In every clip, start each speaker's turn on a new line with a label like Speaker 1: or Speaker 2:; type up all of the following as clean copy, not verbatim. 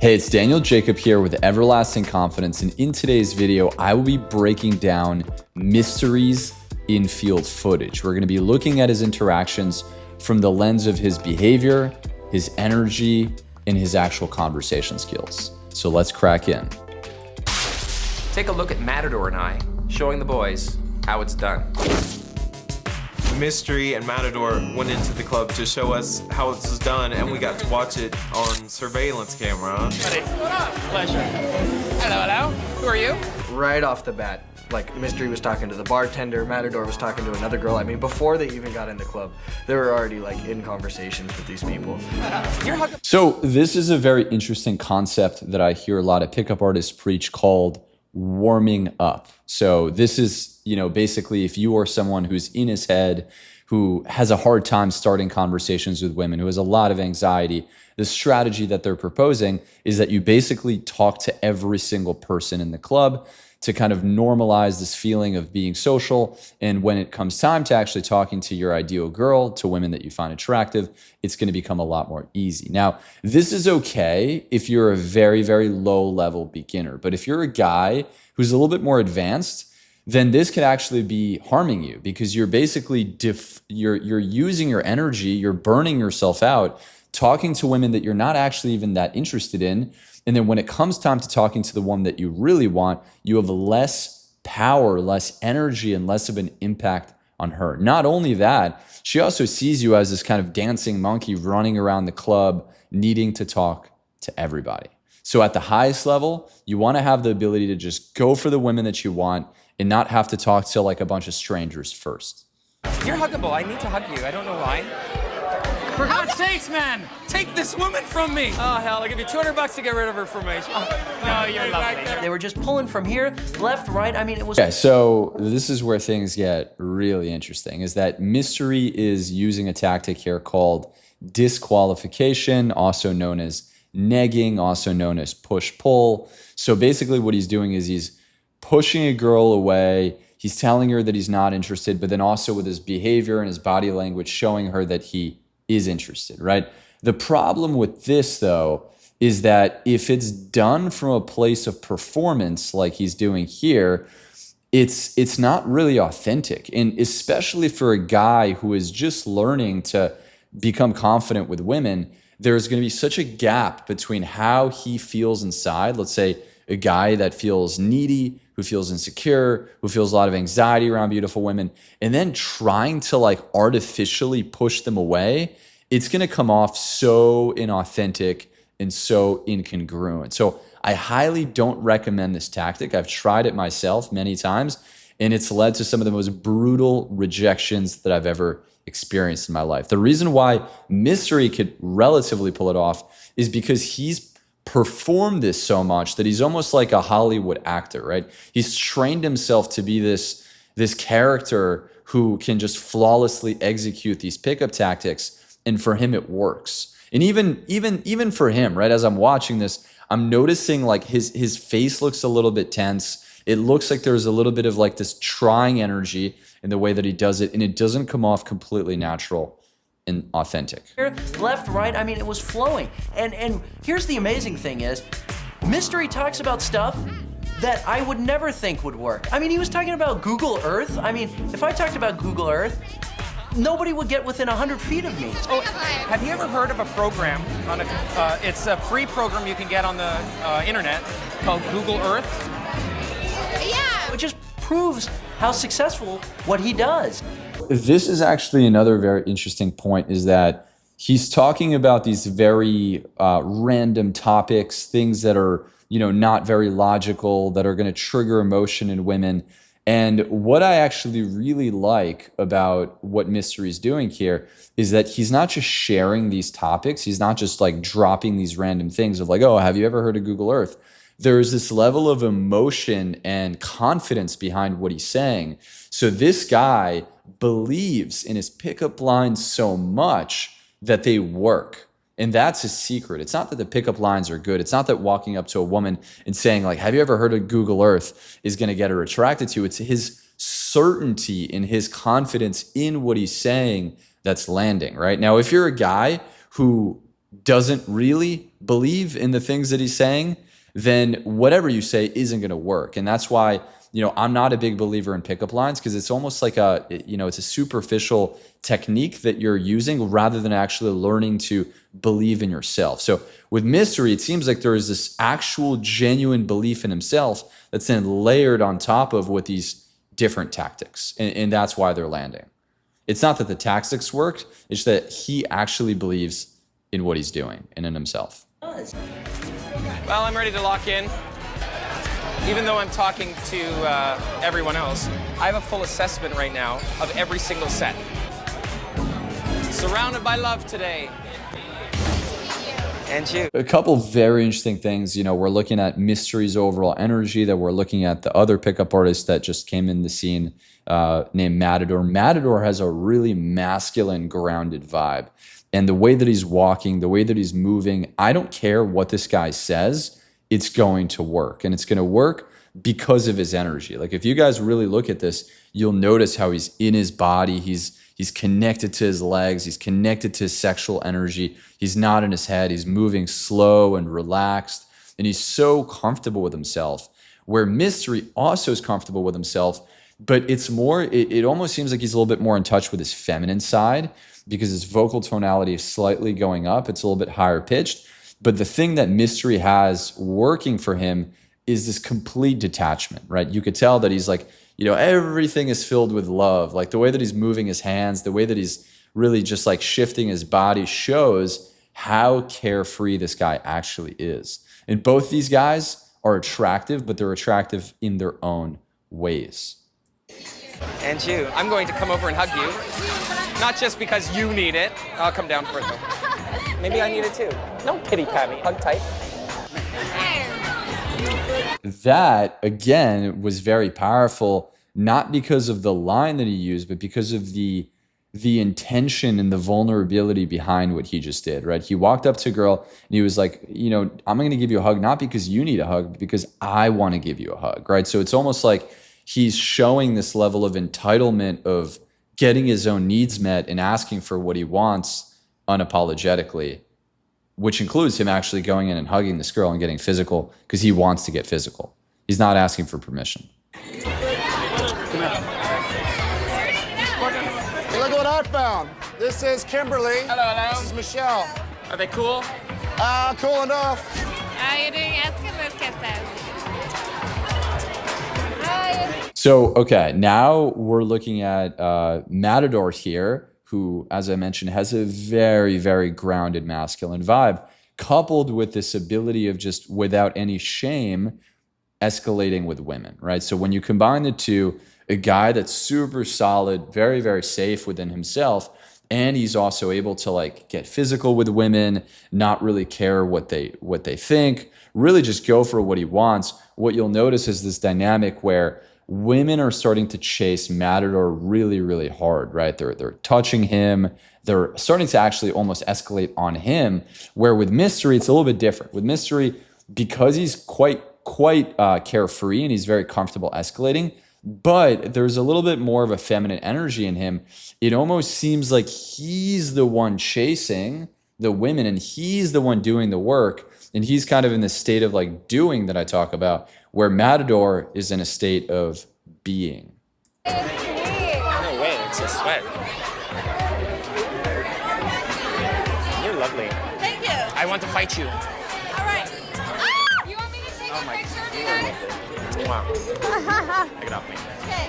Speaker 1: Hey, it's Daniel Jacob here with Everlasting Confidence, and in today's video, I will be breaking down Mystery's infield footage. We're going to be looking at his interactions from the lens of his behavior, his energy, and his actual conversation skills. So let's crack in.
Speaker 2: Take a look at Matador and I, showing the boys how it's done.
Speaker 3: Mystery and Matador went into the club to show us how this was done, and we got to watch it on surveillance camera.
Speaker 4: Buddy, pleasure. Hello. Who are you?
Speaker 5: Right off the bat, like Mystery was talking to the bartender, Matador was talking to another girl. I mean, before they even got in the club, they were already like in conversations with these people.
Speaker 1: So this is a very interesting concept that I hear a lot of pickup artists preach called warming up. So this is, basically if you are someone who's in his head, who has a hard time starting conversations with women, who has a lot of anxiety, the strategy that they're proposing is that you basically talk to every single person in the club to kind of normalize this feeling of being social. And when it comes time to actually talking to your ideal girl, to women that you find attractive, it's going to become a lot more easy. Now, this is okay if you're a very, very low level beginner. But if you're a guy who's a little bit more advanced, then this could actually be harming you because you're basically you're using your energy, you're burning yourself out, talking to women that you're not actually even that interested in. And then when it comes time to talking to the one that you really want, you have less power, less energy, and less of an impact on her. Not only that, she also sees you as this kind of dancing monkey running around the club, needing to talk to everybody. So at the highest level, you want to have the ability to just go for the women that you want and not have to talk to like a bunch of strangers first.
Speaker 4: You're huggable. I need to hug you. I don't know why. For God's sakes, man! Take this woman from me! Oh, hell, I'll give you $200 to get rid of her from me. No, you're lovely.
Speaker 5: They were just pulling from here, left, right. I mean, it was...
Speaker 1: Okay, so this is where things get really interesting, is that Mystery is using a tactic here called disqualification, also known as negging, also known as push-pull. So basically what he's doing is he's pushing a girl away. He's telling her that he's not interested, but then also with his behavior and his body language showing her that he is interested, right? The problem with this, though, is that if it's done from a place of performance like he's doing here, it's not really authentic. And especially for a guy who is just learning to become confident with women, there's going to be such a gap between how he feels inside. Let's say a guy that feels needy, who feels insecure, who feels a lot of anxiety around beautiful women, and then trying to like artificially push them away, it's going to come off so inauthentic and so incongruent. So I highly don't recommend this tactic. I've tried it myself many times, and it's led to some of the most brutal rejections that I've ever experienced in my life. The reason why Mystery could relatively pull it off is because he's performed this so much that he's almost like a Hollywood actor, right? He's trained himself to be this character who can just flawlessly execute these pickup tactics, and for him it works. And even for him, right? As I'm watching this, I'm noticing like his face looks a little bit tense. It looks like there's a little bit of like this trying energy in the way that he does it, and it doesn't come off completely natural and authentic.
Speaker 5: Left, right, I mean, it was flowing. And here's the amazing thing is, Mystery talks about stuff that I would never think would work. I mean, he was talking about Google Earth. I mean, if I talked about Google Earth, nobody would get within 100 feet of me.
Speaker 4: Oh, have you ever heard of a program on it's a free program you can get on the internet called Google Earth?
Speaker 5: It just proves how successful what he does.
Speaker 1: This is actually another very interesting point, is that he's talking about these very random topics, things that are, not very logical, that are going to trigger emotion in women. And what I actually really like about what Mystery is doing here is that he's not just sharing these topics. He's not just like dropping these random things of like, oh, have you ever heard of Google Earth? There's this level of emotion and confidence behind what he's saying. So this guy believes in his pickup lines so much that they work. And that's his secret. It's not that the pickup lines are good. It's not that walking up to a woman and saying like, have you ever heard of Google Earth is going to get her attracted to. It's his certainty and his confidence in what he's saying that's landing, right? Now, if you're a guy who doesn't really believe in the things that he's saying, then whatever you say isn't going to work. And that's why, I'm not a big believer in pickup lines, because it's almost like it's a superficial technique that you're using rather than actually learning to believe in yourself. So with Mystery, it seems like there is this actual genuine belief in himself that's then layered on top of with these different tactics. And that's why they're landing. It's not that the tactics worked, it's that he actually believes in what he's doing and in himself.
Speaker 4: Well, I'm ready to lock in. Even though I'm talking to everyone else, I have a full assessment right now of every single set. Surrounded by love today. And you.
Speaker 1: A couple very interesting things. We're looking at Mystery's overall energy, that we're looking at the other pickup artist that just came in the scene named Matador. Matador has a really masculine, grounded vibe. And the way that he's walking, the way that he's moving, I don't care what this guy says, it's going to work. And it's going to work because of his energy. Like, if you guys really look at this, you'll notice how he's in his body. He's connected to his legs. He's connected to his sexual energy. He's not in his head. He's moving slow and relaxed. And he's so comfortable with himself. Where Mystery also is comfortable with himself, but it's more, it almost seems like he's a little bit more in touch with his feminine side, because his vocal tonality is slightly going up. It's a little bit higher pitched. But the thing that Mystery has working for him is this complete detachment, right? You could tell that he's like, everything is filled with love. Like, the way that he's moving his hands, the way that he's really just like shifting his body shows how carefree this guy actually is. And both these guys are attractive, but they're attractive in their own ways.
Speaker 4: And you. I'm going to come over and hug you. Not just because you need it. I'll come down for it, though. Maybe I need it too. No pity pat me. Hug tight.
Speaker 1: That, again, was very powerful, not because of the line that he used, but because of the intention and the vulnerability behind what he just did, right? He walked up to a girl and he was like, I'm going to give you a hug, not because you need a hug, but because I want to give you a hug, right? So it's almost like he's showing this level of entitlement of getting his own needs met and asking for what he wants unapologetically, which includes him actually going in and hugging this girl and getting physical because he wants to get physical. He's not asking for permission.
Speaker 6: Hey, look what I found. This is Kimberly.
Speaker 4: Hello, hello.
Speaker 6: This is Michelle.
Speaker 4: Are they cool?
Speaker 6: Cool enough.
Speaker 7: You're doing as que los que
Speaker 1: So, okay, now we're looking at Matador here, who, as I mentioned, has a very, very grounded masculine vibe, coupled with this ability of just, without any shame, escalating with women, right? So when you combine the two, a guy that's super solid, very, very safe within himself, and he's also able to like get physical with women, not really care what they think, really just go for what he wants. What you'll notice is this dynamic where women are starting to chase Matador really, really hard, right? They're touching him. They're starting to actually almost escalate on him, where with Mystery, it's a little bit different. With Mystery, because he's quite carefree and he's very comfortable escalating, but there's a little bit more of a feminine energy in him. It almost seems like he's the one chasing the women and he's the one doing the work. And he's kind of in this state of like doing that I talk about, where Matador is in a state of being.
Speaker 4: No way, it's a sweat. You're lovely.
Speaker 7: Thank you.
Speaker 4: I want to fight you.
Speaker 7: All right. You want me to take a picture of you guys?
Speaker 4: Wow. Take it off me.
Speaker 7: Okay.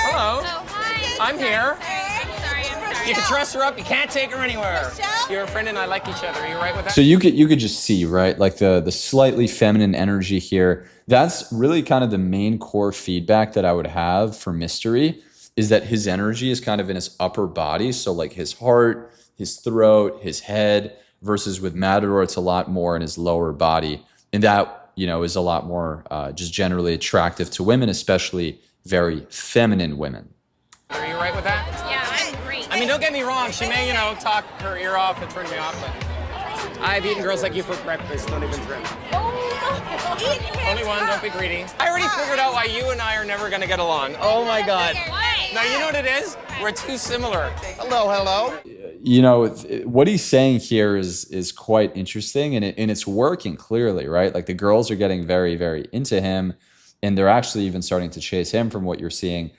Speaker 4: Hello.
Speaker 7: Oh, hi.
Speaker 4: I'm here.
Speaker 7: I'm sorry.
Speaker 4: You can dress her up. You can't take her anywhere. Your friend and I like each other. Are you right with that?
Speaker 1: So you could just see, right, like the slightly feminine energy here. That's really kind of the main core feedback that I would have for Mystery, is that his energy is kind of in his upper body. So like his heart, his throat, his head, versus with Matador, it's a lot more in his lower body. And that, is a lot more just generally attractive to women, especially very feminine women.
Speaker 4: Are you right with that?
Speaker 7: Yeah, I'm great.
Speaker 4: I mean, don't get me wrong. She may, talk her ear off and turn me off, but I've eaten girls like you for breakfast. Don't even trip. Only one. Don't be greedy. I already figured out why you and I are never going to get along. Oh, my God.
Speaker 7: Why?
Speaker 4: Now, you know what it is? We're too similar.
Speaker 6: Hello.
Speaker 1: what he's saying here is quite interesting, and it's working clearly, right? Like the girls are getting very, very into him, and they're actually even starting to chase him from what you're seeing.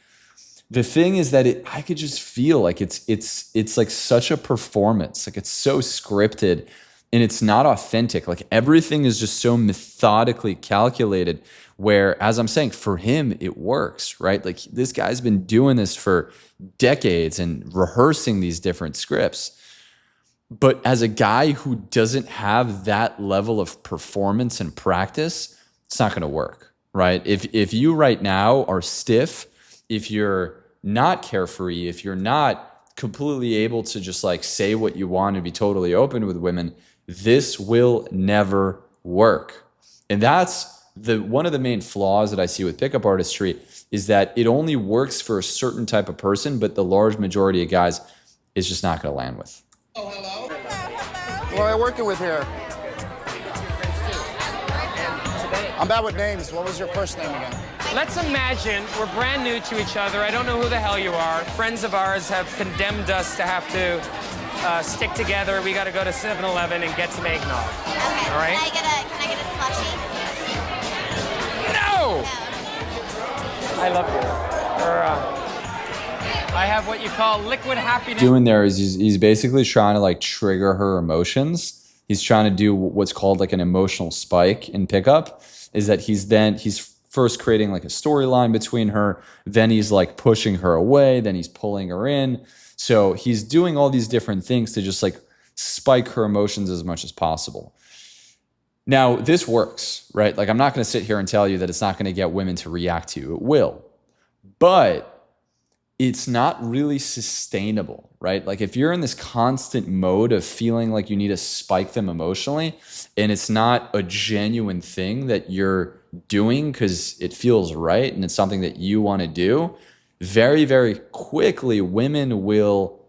Speaker 1: The thing is that I could just feel like it's like such a performance, like it's so scripted, and it's not authentic. Like everything is just so methodically calculated. Where, as I'm saying, for him it works, right? Like this guy's been doing this for decades and rehearsing these different scripts. But as a guy who doesn't have that level of performance and practice, it's not going to work, right? If you right now are stiff, if you're not carefree, if you're not completely able to just like say what you want and be totally open with women, this will never work. And that's one of the main flaws that I see with pickup artistry is that it only works for a certain type of person, but the large majority of guys is just not going to land with.
Speaker 6: Oh, hello. Who are you working with here? I'm bad with names. What was your first name again?
Speaker 4: Let's imagine we're brand new to each other. I don't know who the hell you are. Friends of ours have condemned us to have to stick together. We got to go to 7-Eleven and get some eggnog.
Speaker 7: Okay.
Speaker 4: All right?
Speaker 7: Can I get a slushie?
Speaker 4: No! I love you. I have what you call liquid happiness.
Speaker 1: Doing there is he's basically trying to like trigger her emotions. He's trying to do what's called like an emotional spike in pickup. Is that he's first creating like a storyline between her, then he's like pushing her away, then he's pulling her in. So he's doing all these different things to just like spike her emotions as much as possible. Now, this works, right? Like, I'm not going to sit here and tell you that it's not going to get women to react to you. It will. But it's not really sustainable, right? Like, if you're in this constant mode of feeling like you need to spike them emotionally, and it's not a genuine thing that you're doing because it feels right and it's something that you want to do, very, very quickly, women will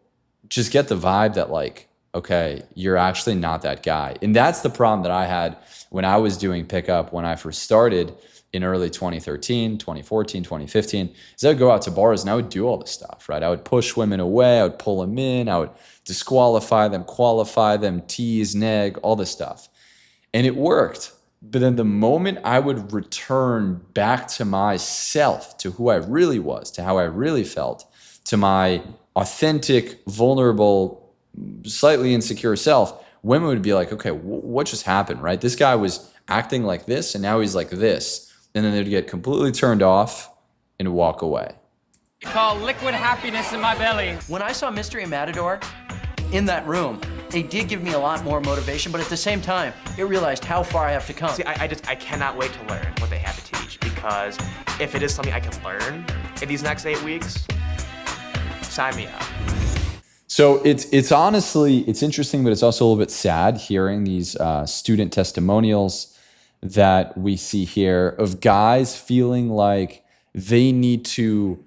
Speaker 1: just get the vibe that, like, okay, you're actually not that guy. And that's the problem that I had when I was doing pickup when I first started in early 2013, 2014, 2015, is I would go out to bars and I would do all this stuff, right? I would push women away, I would pull them in, I would disqualify them, qualify them, tease, neg, all this stuff. And it worked. But then the moment I would return back to myself, to who I really was, to how I really felt, to my authentic, vulnerable, slightly insecure self, women would be like, okay, what just happened, right? This guy was acting like this and now he's like this. And then they'd get completely turned off and walk away.
Speaker 4: Call liquid happiness in my belly.
Speaker 5: When I saw Mystery and Matador in that room, it did give me a lot more motivation, but at the same time, it realized how far I have to come.
Speaker 8: See, I cannot wait to learn what they have to teach, because if it is something I can learn in these next 8 weeks, sign me up.
Speaker 1: So it's honestly, it's interesting, but it's also a little bit sad hearing these student testimonials that we see here of guys feeling like they need to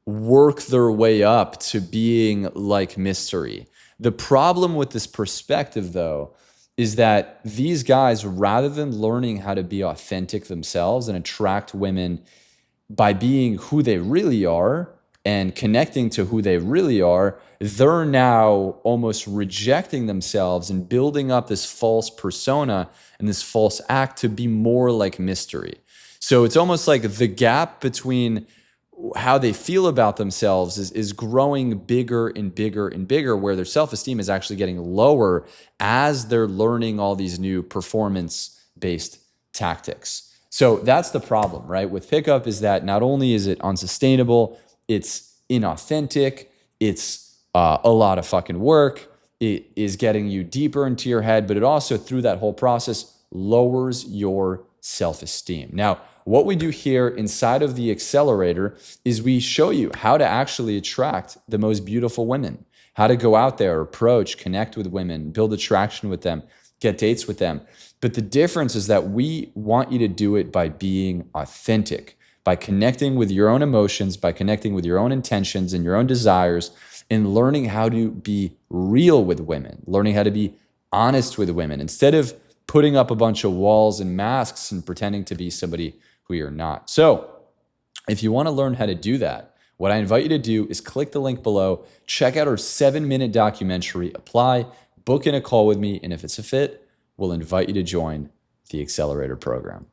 Speaker 1: work their way up to being like Mystery. The problem with this perspective, though, is that these guys, rather than learning how to be authentic themselves and attract women by being who they really are and connecting to who they really are, they're now almost rejecting themselves and building up this false persona and this false act to be more like Mystery. So it's almost like the gap between how they feel about themselves is growing bigger and bigger and bigger, where their self-esteem is actually getting lower as they're learning all these new performance-based tactics. So that's the problem, right? With pickup is that not only is it unsustainable, it's inauthentic, it's a lot of fucking work, it is getting you deeper into your head, but it also, through that whole process, lowers your self-esteem. Now, what we do here inside of the accelerator is we show you how to actually attract the most beautiful women, how to go out there, approach, connect with women, build attraction with them, get dates with them. But the difference is that we want you to do it by being authentic, by connecting with your own emotions, by connecting with your own intentions and your own desires, and learning how to be real with women, learning how to be honest with women, instead of putting up a bunch of walls and masks and pretending to be somebody who you're not. So if you want to learn how to do that, What I invite you to do is click the link below, check out our 7-minute documentary, apply, book in a call with me, and if it's a fit, we'll invite you to join the Accelerator program.